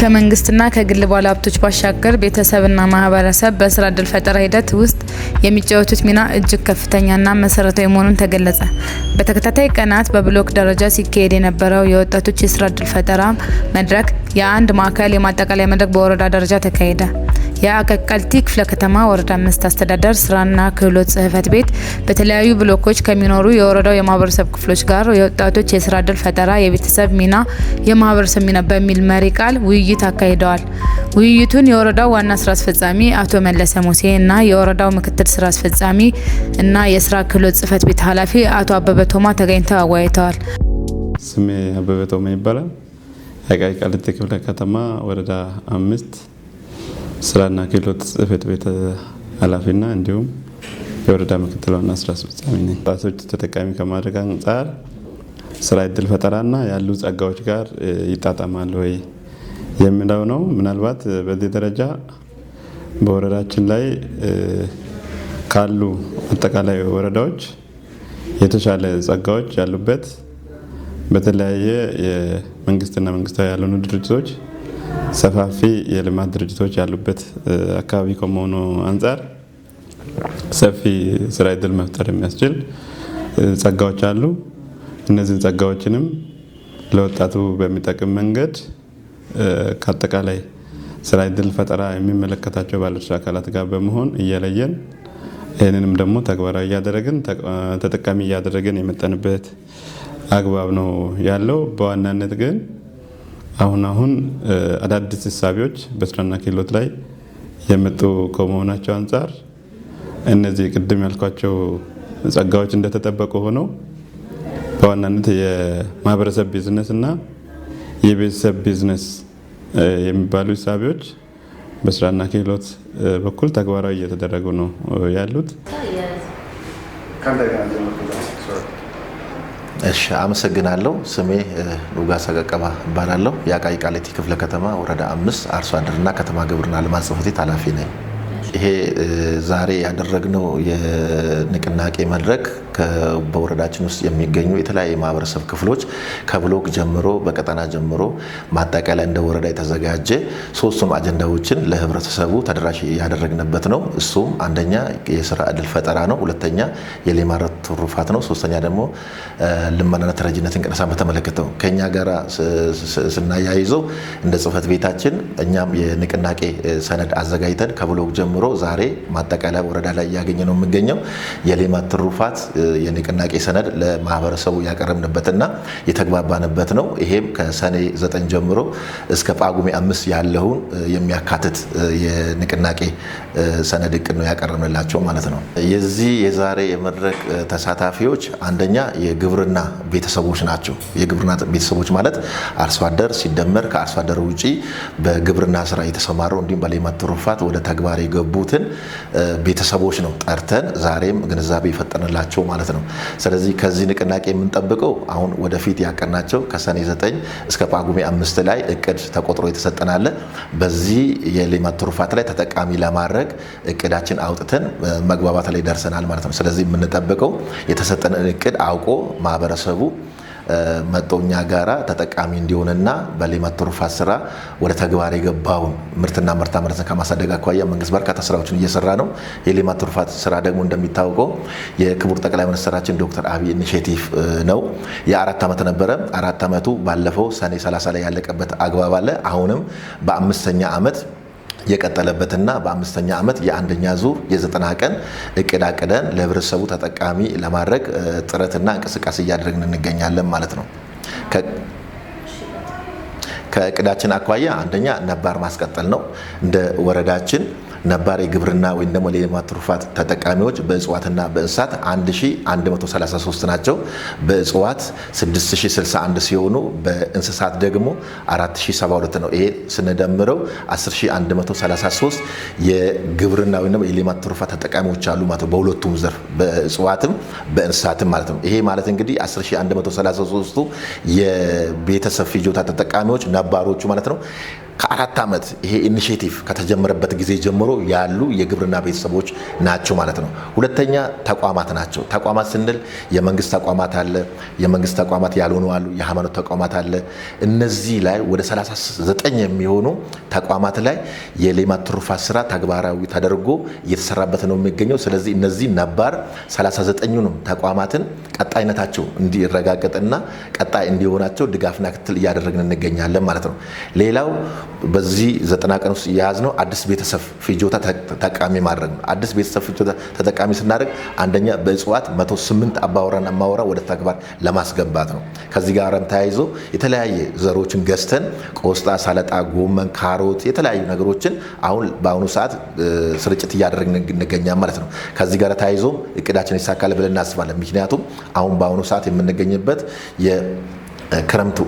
ከመንግስትና ከግል ባለሀብቶች ባሻገር ቤተሰብና ማህበረሰብ በስራ ዕድል ፈጠራ ሂደት ውስጥ የሚጫወቱት ሚና እጅግ ከፍተኛና መሰረታዊ መሆኑን ተገለጸ። በተከታታይ ቀናት በብሎክ ደረጃ ሲካሄድ የነበረው የወጣቶች የስራ ዕድል ፈጠራ መድረክ የአንድ ማዕከል የማጠቃለያ መድረክ በወረዳ ደረጃ ተካሄደ። የአቃቂ ክፍለ ከተማ ወረዳ 5 አስተዳደር ስራና ክህሎት ጽህፈት ቤት በተለያዩ ብሎኮች ከሚኖሩ የወረዳው የማህበረሰብ ክፍሎች ጋር የወጣቶች የስራ ዕድል ፈጠራ የቤተሰብ ሚና የማህበረሰብ ሚና በሚል መሪ ቃል ውይይት አካሂደዋል። ውይይቱን የወረዳው ዋና ስራ አስፈጻሚ አቶ መለሰ ሙሴ እና የወረዳው ምክትል ስራ አስፈጻሚ እና የስራ ክህሎት ጽህፈት ቤት ኃላፊ አቶ አበበ ቶማ ተገኝተው አወያይተዋል። ስሜ አበበ ቶማ ይባላል። የአቃቂ ክፍለ ከተማ ወረዳ 5 ስራና ክህሎት ጽህፈት ቤት ኃላፊና እንዲሁም የወረዳ ምክትል ዋና ስራ አስፈጻሚ ነኝ። ወጣቶች ተጠቃሚ ከማድረግ አንጻር ስራ ዕድል ፈጠራና ያሉ ጸጋዎች ጋር ይጣጣማል ወይ የሚለው ነው። ምናልባት በዚህ ደረጃ በወረዳችን ላይ ካሉ አጠቃላይ ወረዳዎች የተሻለ ጸጋዎች ያሉበት በተለያየ የመንግስትና መንግስታዊ ያልሆኑ ድርጅቶች ሰፋፊ የልማት ድርጅቶች ያሉበት አካባቢ ከመሆኑ አንጻር ሰፊ ስራ ዕድል መፍጠር የሚያስችል ጸጋዎች አሉ። እነዚህን ጸጋዎችንም ለወጣቱ በሚጠቅም መንገድ ከአጠቃላይ ስራ ዕድል ፈጠራ የሚመለከታቸው ባለድርሻ አካላት ጋር በመሆን እየለየን ይህንንም ደግሞ ተግባራዊ እያደረግን ተጠቃሚ እያደረግን የመጠንበት አግባብ ነው ያለው። በዋናነት ግን አሁን አዳዲስ እሳቤዎች በስራና ክህሎት ላይ የመጡ ከመሆናቸው አንጻር እነዚህ ቅድም ያልኳቸው ጸጋዎች እንደተጠበቁ ሆነው በዋናነት የማህበረሰብ ቢዝነስ እና የቤተሰብ ቢዝነስ የሚባሉ እሳቤዎች በስራና ክህሎት በኩል ተግባራዊ እየተደረጉ ነው ያሉት። እሺ፣ አመሰግናለሁ። ስሜ ሉጋሳ ቀቀባ እባላለሁ። የአቃቂ ክፍለ ከተማ ወረዳ 5 አርሶ አደርና ከተማ ግብርና ልማት ጽሕፈት ቤት ኃላፊ ነኝ። ይሄ ዛሬ ያደረግነው የንቅናቄ መድረክ በወረዳችን ውስጥ የሚገኙ የተለያዩ ማህበረሰብ ክፍሎች ከብሎክ ጀምሮ በቀጠና ጀምሮ ማጠቃለያ እንደ ወረዳ የተዘጋጀ ሶስቱም አጀንዳዎችን ለህብረተሰቡ ተደራሽ ያደረግንበት ነው። እሱም አንደኛ የስራ ዕድል ፈጠራ ነው፣ ሁለተኛ የሌማት ትሩፋት ነው፣ ሶስተኛ ደግሞ ልመናና ተረጂነት እንቅስቃሴን በተመለከተው ከኛ ጋር ስናያይዘው እንደ ጽሕፈት ቤታችን እኛም የንቅናቄ ሰነድ አዘጋጅተን ከብሎክ ጀምሮ ዛሬ ማጠቃለያ ወረዳ ላይ እያገኘ ነው የሚገኘው የሌማት ትሩፋት የንቅናቄ ሰነድ ለማህበረሰቡ ያቀረብንበትና የተግባባንበት ነው። ይሄም ከሰኔ 9 ጀምሮ እስከ ጳጉሜ 5 ያለውን የሚያካትት የንቅናቄ ሰነድ እቅድ ነው ያቀረብንላቸው ማለት ነው። የዚህ የዛሬ የመድረክ ተሳታፊዎች አንደኛ የግብርና ቤተሰቦች ናቸው። የግብርና ቤተሰቦች ማለት አርሶ አደር ሲደመር ከአርሶ አደር ውጪ በግብርና ስራ የተሰማሩ እንዲሁም በሌማት ትሩፋት ወደ ተግባር የገቡትን ቤተሰቦች ነው ጠርተን ዛሬም ግንዛቤ የፈጠንላቸው ማለት ነው። ስለዚህ ከዚህ ንቅናቄ የምንጠብቀው አሁን ወደፊት ያቀናቸው ከሰኔ 9 እስከ ጳጉሜ 5 ላይ እቅድ ተቆጥሮ የተሰጠናል። በዚህ የሌማት ትሩፋት ላይ ተጠቃሚ ለማድረግ እቅዳችን አውጥተን መግባባት ላይ ደርሰናል ማለት ነው። ስለዚህ የምንጠብቀው የተሰጠንን እቅድ አውቆ ማህበረሰቡ መጦኛ ጋራ ተጠቃሚ እንዲሆንና በሌማት ትሩፋት ስራ ወደ ተግባር የገባውን ምርትና ምርታማነትን ከማሳደግ አኳያ መንግስት በርካታ ስራዎችን እየሰራ ነው። የሌማት ትሩፋት ስራ ደግሞ እንደሚታወቀው የክቡር ጠቅላይ ሚኒስትራችን ዶክተር አብይ ኢኒሼቲቭ ነው። የ4 ዓመት ነበረ። 4 ዓመቱ ባለፈው ሰኔ 30 ላይ ያለቀበት አግባብ አለ። አሁንም በ5ኛ ዓመት የቀጠለበትና በ5ኛ ዓመት የአንደኛ ዙር የ90 ቀን እቅድ አቅደን ለህብረተሰቡ ተጠቃሚ ለማድረግ ጥረትና እንቅስቃሴ እያደረግን እንገኛለን ማለት ነው። ከእቅዳችን አኳያ አንደኛ ነባር ማስቀጠል ነው። እንደ ወረዳችን ነባር የግብርና ወይም ደግሞ የሌማት ትሩፋት ተጠቃሚዎች በእጽዋትና በእንስሳት 1133 ናቸው። በእጽዋት 6061 ሲሆኑ በእንስሳት ደግሞ 4072 ነው። ይሄ ስንደምረው 10133 የግብርና ወይም ደግሞ የሌማት ትሩፋት ተጠቃሚዎች አሉ ማለት ነው። በሁለቱም ዘርፍ በእጽዋትም በእንስሳትም ማለት ነው። ይሄ ማለት እንግዲህ 10133ቱ የቤተሰብ ፍጆታ ተጠቃሚዎች ነባሮቹ ማለት ነው። ከ4 ዓመት ይሄ ኢኒሼቲቭ ከተጀመረበት ጊዜ ጀምሮ ያሉ የግብርና ቤተሰቦች ናቸው ማለት ነው። ሁለተኛ ተቋማት ናቸው። ተቋማት ስንል የመንግስት ተቋማት አለ፣ የመንግስት ተቋማት ያልሆኑ አሉ፣ የሃይማኖት ተቋማት አለ። እነዚህ ላይ ወደ 39 የሚሆኑ ተቋማት ላይ የሌማት ትሩፋት ስራ ተግባራዊ ተደርጎ እየተሰራበት ነው የሚገኘው። ስለዚህ እነዚህ ነባር 39ኙንም ተቋማትን ቀጣይነታቸው እንዲረጋገጥና ቀጣይ እንዲሆናቸው ድጋፍና ክትትል እያደረግን እንገኛለን ማለት ነው። ሌላው በዚህ 90 ቀን ውስጥ የያዝነው አዲስ ቤተሰብ ፍጆታ ተጠቃሚ ማድረግ ነው። አዲስ ቤተሰብ ፍጆታ ተጠቃሚ ስናደርግ አንደኛ በእጽዋት 108 አባወራና እማወራ ወደ ተግባር ለማስገባት ነው። ከዚህ ጋርም ተያይዞ የተለያየ ዘሮችን ገዝተን ቆስጣ፣ ሰላጣ፣ ጎመን፣ ካሮት የተለያዩ ነገሮችን በአሁኑ ሰዓት ስርጭት እያደረግን እንገኛለን ማለት ነው። ከዚህ ጋር ተያይዞ እቅዳችን ይሳካል ብለን እናስባለን። ምክንያቱም አሁን በአሁኑ ሰዓት የምንገኝበት ክረምት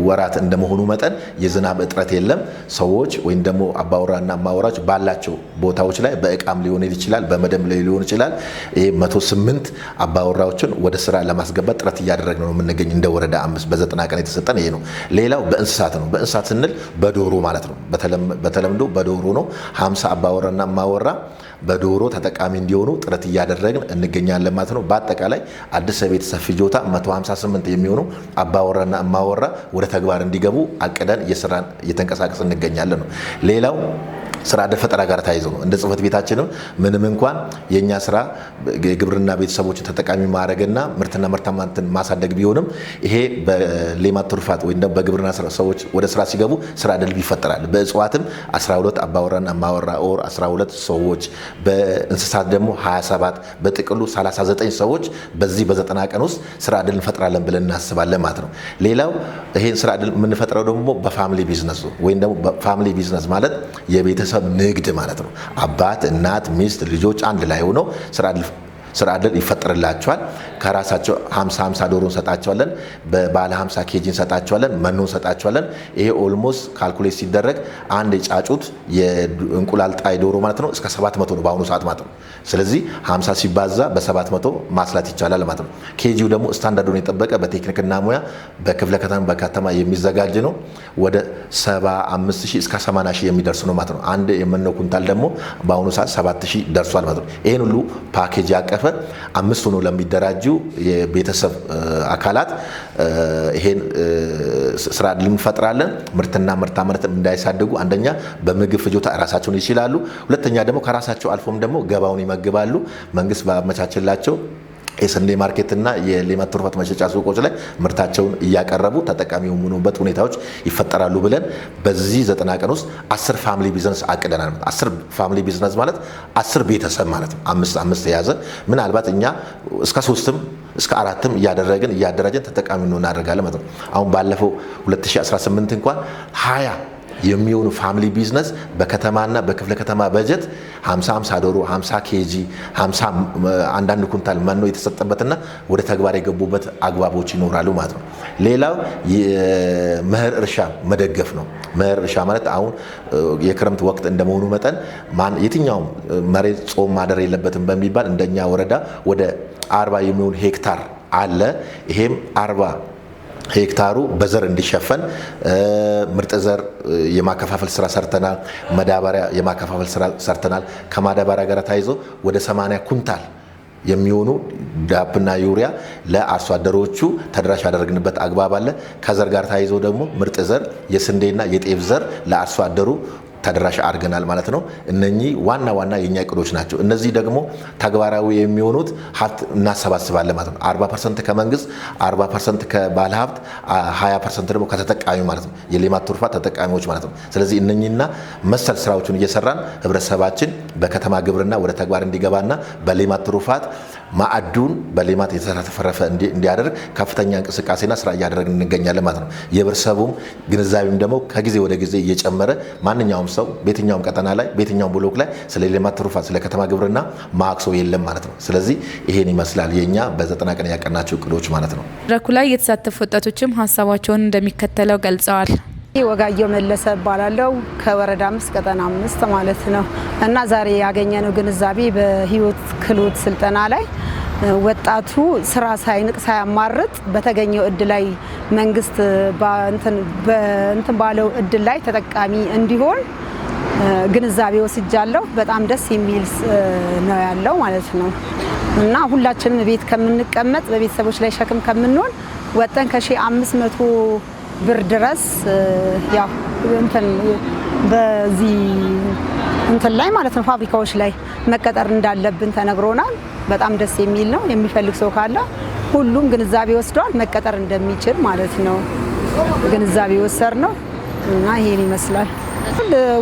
ወራት እንደመሆኑ መጠን የዝናብ እጥረት የለም። ሰዎች ወይም ደግሞ አባወራና እማወራዎች ባላቸው ቦታዎች ላይ በእቃም ሊሆን ይችላል፣ በመደብ ላይ ሊሆን ይችላል። ይሄ 108 አባወራዎችን ወደ ስራ ለማስገባት ጥረት እያደረግን ነው የምንገኝ እንደ ወረዳ 5 በ90 ቀን የተሰጠን ይሄ ነው። ሌላው በእንስሳት ነው። በእንስሳት ስንል በዶሮ ማለት ነው። በተለምዶ በዶሮ ነው። 50 አባወራና እማወራ በዶሮ ተጠቃሚ እንዲሆኑ ጥረት እያደረግን እንገኛለን ማለት ነው። በአጠቃላይ አዲስ የቤተሰብ ፍጆታ 158 የሚሆኑ አባወራና እማወራ ወደ ተግባር እንዲገቡ አቅደን እየሰራን እየተንቀሳቀስ እንገኛለን ነው። ሌላው ስራ ዕድል ፈጠራ ጋር ተያይዞ ነው። እንደ ጽህፈት ቤታችንም ምንም እንኳን የኛ ስራ የግብርና ቤተሰቦችን ተጠቃሚ ማድረግና ምርትና ምርታማነትን ማሳደግ ቢሆንም ይሄ በሌማት ትሩፋት ወይም ደግሞ በግብርና ሰዎች ወደ ስራ ሲገቡ ስራ ዕድል ይፈጠራል። በእጽዋትም 12 አባወራና እማወራ ኦር 12 ሰዎች፣ በእንስሳት ደግሞ 27 በጥቅሉ 39 ሰዎች በዚህ በ90 ቀን ውስጥ ስራ ዕድል እንፈጥራለን ብለን እናስባለን ማለት ነው። ሌላው ይሄን ስራ ዕድል የምንፈጥረው ደግሞ በፋሚሊ ቢዝነስ ወይም ደግሞ በፋሚሊ ቢዝነስ ማለት የቤተሰብ ንግድ ማለት ነው። አባት፣ እናት፣ ሚስት፣ ልጆች አንድ ላይ ሆነው ስራ ዕድል ይፈጠርላቸዋል። ከራሳቸው 50 ዶሮ እንሰጣቸዋለን። በባለ 50 ኬጂ እንሰጣቸዋለን። መኖ እንሰጣቸዋለን። ይሄ ኦልሞስት ካልኩሌት ሲደረግ አንድ የጫጩት የእንቁላል ጣይ ዶሮ ማለት ነው እስከ 700 ነው በአሁኑ ሰዓት ማለት ነው። ስለዚህ 50 ሲባዛ በ700 ማስላት ይቻላል ማለት ነው። ኬጂው ደግሞ ስታንዳርዱን የጠበቀ በቴክኒክና ሙያ በክፍለ ከተማ የሚዘጋጅ ነው። ወደ 75000 እስከ 80000 የሚደርስ ነው ማለት ነው። አንድ የመኖ ኩንታል ደግሞ በአሁኑ ሰዓት 7000 ደርሷል ማለት ነው። ይሄን ሁሉ ፓኬጅ ያቀፈ 5 ሆኖ ለሚደራጁ የቤተሰብ አካላት ይሄን ስራ ዕድል እንፈጥራለን። ምርትና ምርታማነትን እንዳይሳደጉ አንደኛ በምግብ ፍጆታ ራሳቸውን ይችላሉ። ሁለተኛ ደግሞ ከራሳቸው አልፎም ደግሞ ገባውን ይመግባሉ። መንግስት ባመቻችላቸው የስንዴ ማርኬትና የሌማት ትሩፋት መሸጫ ሱቆች ላይ ምርታቸውን እያቀረቡ ተጠቃሚ የሚሆኑበት ሁኔታዎች ይፈጠራሉ ብለን በዚህ 90 ቀን ውስጥ 10 ፋሚሊ ቢዝነስ አቅደናል። 10 ፋሚሊ ቢዝነስ ማለት 10 ቤተሰብ ማለት ነው። 5 የያዘ ምናልባት እኛ እስከ 3ም እስከ 4ም እያደራጀን ተጠቃሚ እናደርጋለን ማለት ነው። አሁን ባለፈው 2018 እንኳን 20 የሚሆኑ ፋሚሊ ቢዝነስ በከተማና በክፍለ ከተማ በጀት 50 ዶሮ 50 ኬጂ 50 አንዳንድ ኩንታል መኖ የተሰጠበትና ወደ ተግባር የገቡበት አግባቦች ይኖራሉ ማለት ነው። ሌላው የመኸር እርሻ መደገፍ ነው። መኸር እርሻ ማለት አሁን የክረምት ወቅት እንደመሆኑ መጠን የትኛውም መሬት ጾም ማደር የለበትም በሚባል እንደኛ ወረዳ ወደ 40 የሚሆን ሄክታር አለ። ይሄም 40 ሄክታሩ በዘር እንዲሸፈን ምርጥ ዘር የማከፋፈል ስራ ሰርተናል። ማዳበሪያ የማከፋፈል ስራ ሰርተናል። ከማዳበሪያ ጋር ተያይዞ ወደ 80 ኩንታል የሚሆኑ ዳፕና ዩሪያ ለአርሶ አደሮቹ ተደራሽ ያደረግንበት አግባብ አለ። ከዘር ጋር ተያይዞ ደግሞ ምርጥ ዘር የስንዴና የጤፍ ዘር ለአርሶ አደሩ ተደራሽ አድርገናል ማለት ነው። እነኚህ ዋና የኛ እቅዶች ናቸው። እነዚህ ደግሞ ተግባራዊ የሚሆኑት ሀብት እናሰባስባለን ማለት ነው። 40% ከመንግስት፣ 40% ከባለ ሀብት፣ 20% ደግሞ ከተጠቃሚ ማለት ነው። የሌማት ትሩፋት ተጠቃሚዎች ማለት ነው። ስለዚህ እነኚህና መሰል ስራዎችን እየሰራን ህብረተሰባችን በከተማ ግብርና ወደ ተግባር እንዲገባና በሌማት ትሩፋት ማዕዱን በሌማት የተተረፈረፈ እንዲያደርግ ከፍተኛ እንቅስቃሴና ስራ እያደረግን እንገኛለን ማለት ነው። የህብረተሰቡም ግንዛቤም ደግሞ ከጊዜ ወደ ጊዜ እየጨመረ ማንኛውም ሰው በየትኛውም ቀጠና ላይ በየትኛውም ብሎክ ላይ ስለ ሌማት ትሩፋት ስለ ከተማ ግብርና ማክሶ የለም ማለት ነው። ስለዚህ ይሄን ይመስላል የኛ በ90 ቀን ያቀናቸው እቅዶች ማለት ነው። መድረኩ ላይ የተሳተፉ ወጣቶችም ሀሳባቸውን እንደሚከተለው ገልጸዋል። ወጋየሁ መለሰ እባላለሁ ከወረዳ 5 ቀጠና 5 ማለት ነው። እና ዛሬ ያገኘነው ግንዛቤ በህይወት ክህሎት ስልጠና ላይ ወጣቱ ስራ ሳይንቅ ሳያማርጥ በተገኘው እድል ላይ መንግስት በእንትን ባለው እድል ላይ ተጠቃሚ እንዲሆን ግንዛቤ ወስጃለሁ። በጣም ደስ የሚል ነው ያለው ማለት ነው እና ሁላችንም ቤት ከምንቀመጥ በቤተሰቦች ላይ ሸክም ከምንሆን ወጠን ከ1500 ብር ድረስ ያው እንትን በዚህ እንትን ላይ ማለት ነው ፋብሪካዎች ላይ መቀጠር እንዳለብን ተነግሮናል። በጣም ደስ የሚል ነው። የሚፈልግ ሰው ካለ ሁሉም ግንዛቤ ወስዷል መቀጠር እንደሚችል ማለት ነው። ግንዛቤ ወሰድ ነው እና ይሄን ይመስላል።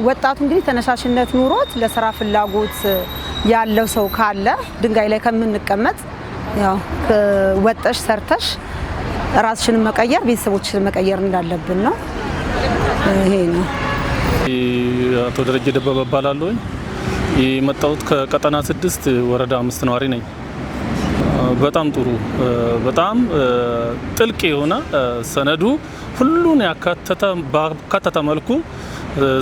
ወጣቱ እንግዲህ ተነሳሽነት ኑሮት ለስራ ፍላጎት ያለው ሰው ካለ ድንጋይ ላይ ከምንቀመጥ ያው ወጠሽ ሰርተሽ ራስሽን መቀየር ቤተሰቦችን መቀየር እንዳለብን ነው። ይሄ ነው። አቶ ደረጀ ደበበ እባላለሁ። የመጣሁት ከቀጠና 6 ወረዳ 5 ነዋሪ ነኝ። በጣም ጥሩ በጣም ጥልቅ የሆነ ሰነዱ ሁሉን ያካተተ መልኩ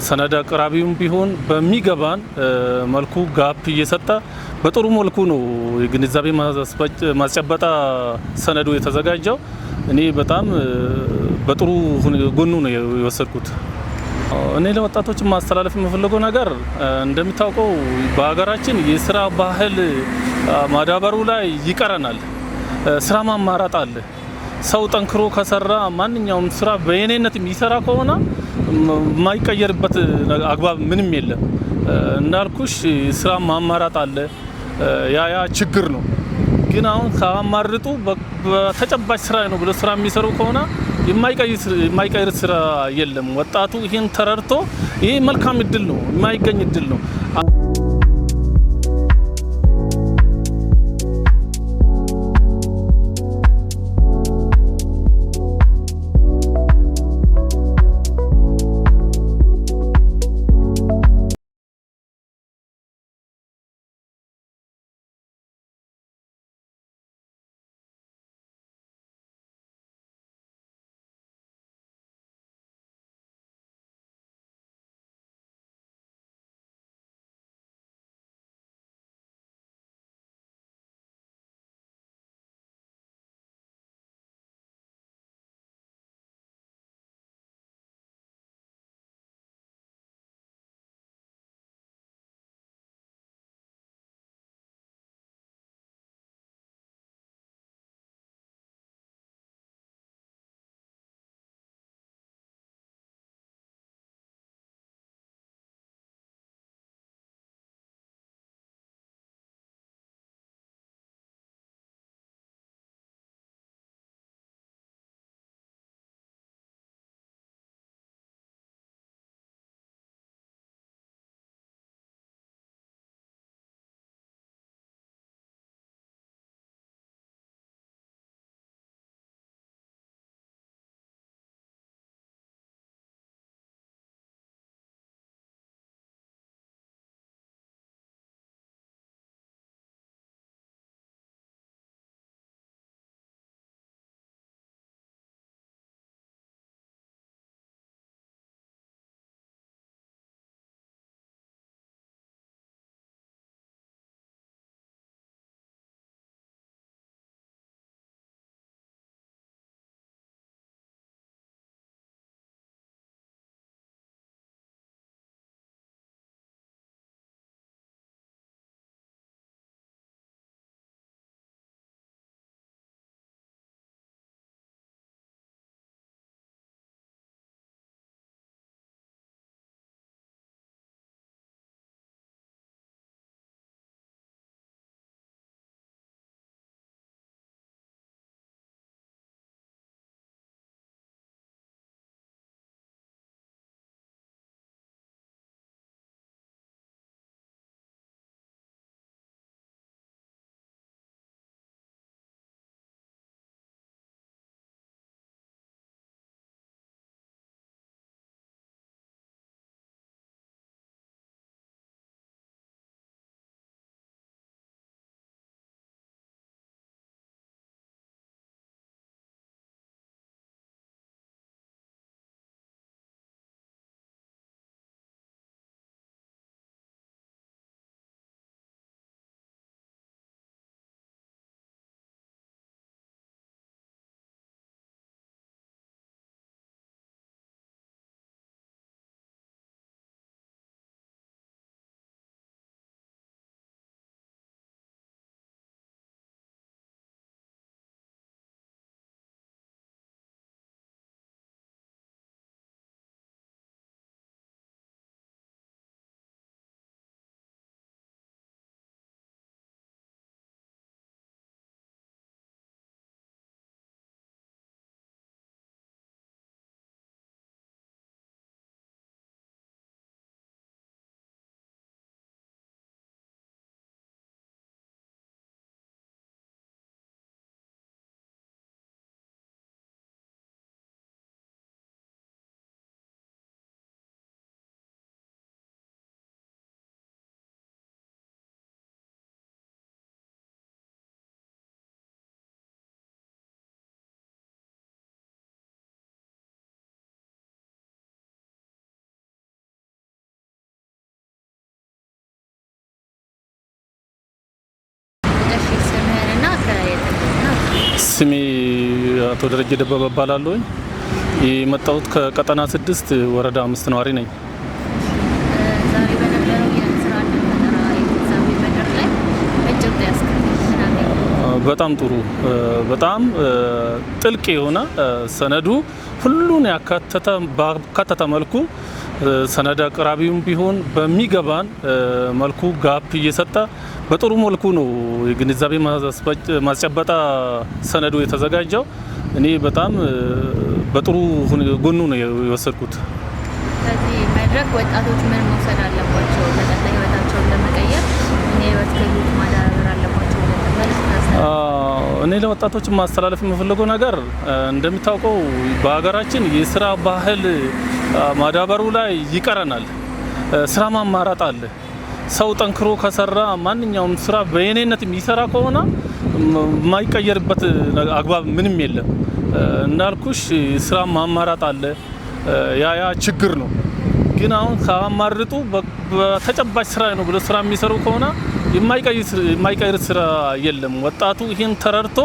ሰነድ አቅራቢውም ቢሆን በሚገባን መልኩ ጋፕ እየሰጠ በጥሩ መልኩ ነው የግንዛቤ ማስጨበጣ ሰነዱ የተዘጋጀው። እኔ በጣም በጥሩ ጎኑ ነው የወሰድኩት። እኔ ለወጣቶች ማስተላለፍ የምፈልገው ነገር እንደሚታወቀው በሀገራችን የስራ ባህል ማዳበሩ ላይ ይቀረናል። ስራ ማማራጥ አለ። ሰው ጠንክሮ ከሰራ ማንኛውም ስራ በየኔነት የሚሰራ ከሆነ የማይቀየርበት አግባብ ምንም የለም። እንዳልኩሽ ስራ ማማራጥ አለ። ያ ችግር ነው። ግን አሁን ካማርጡ በተጨባጭ ስራ ነው ብሎ ስራ የሚሰሩ ከሆነ የማይቀይር ስራ የለም። ወጣቱ ይሄን ተረድቶ ይሄ መልካም እድል ነው፣ የማይገኝ እድል ነው። ስሜ አቶ ደረጀ ደበበ እባላለሁ። የመጣሁት ከቀጠና 6 ወረዳ 5 ነዋሪ ነኝ። ዛሬ በነበረው የስራ ዕድል ፈጠራ የግንዛቤ መድረክ ላይ እጅግ በጣም ጥሩ በጣም ጥልቅ የሆነ ሰነዱ ሁሉን ያካተተ መልኩ ሰነድ አቅራቢውም ቢሆን በሚገባን መልኩ ጋፕ እየሰጠ በጥሩ መልኩ ነው የግንዛቤ ማስጨበጣ ሰነዱ የተዘጋጀው። እኔ በጣም በጥሩ ጎኑ ነው የወሰድኩት። ከዚህ መድረክ ወጣቶች ምን መውሰድ አለባቸው? ለቀጣይ ህይወታቸውን ለመቀየር የህይወት ክህሎት ማዳበር አለባቸው? እኔ ለወጣቶች ማስተላለፍ የምፈልገው ነገር እንደሚታወቀው በሀገራችን የስራ ባህል ማዳበሩ ላይ ይቀረናል። ስራ ማማራጥ አለ። ሰው ጠንክሮ ከሰራ ማንኛውም ስራ በየኔነት የሚሰራ ከሆነ የማይቀየርበት አግባብ ምንም የለም። እንዳልኩሽ ስራ ማማራጥ አለ። ያ ችግር ነው። ግን አሁን ካማርጡ በተጨባጭ ስራ ነው ብሎ ስራ የሚሰሩ ከሆነ የማይቀይር ስራ የለም። ወጣቱ ይሄን ተረድቶ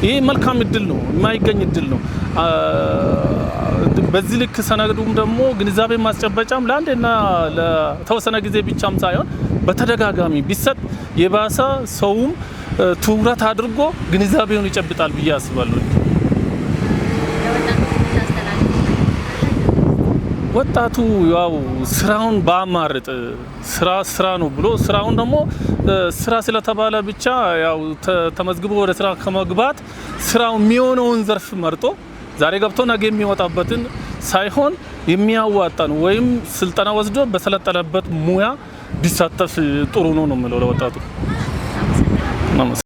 ይሄ መልካም እድል ነው፣ የማይገኝ እድል ነው። በዚህ ልክ ሰነዱም ደግሞ ግንዛቤ ማስጨበጫም ለአንዴና ለተወሰነ ጊዜ ብቻም ሳይሆን በተደጋጋሚ ቢሰጥ የባሰ ሰውም ትኩረት አድርጎ ግንዛቤውን ይጨብጣል ብዬ አስባለሁ። ወጣቱ ያው ስራውን ባማርጥ ስራ ነው ብሎ ስራውን ደግሞ ስራ ስለተባለ ብቻ ያው ተመዝግቦ ወደ ስራ ከመግባት ስራው የሚሆነውን ዘርፍ መርጦ ዛሬ ገብቶ ነገ የሚወጣበትን ሳይሆን የሚያዋጣን ወይም ስልጠና ወስዶ በሰለጠነበት ሙያ ቢሳተፍ ጥሩ ነው የምለው ለወጣቱ።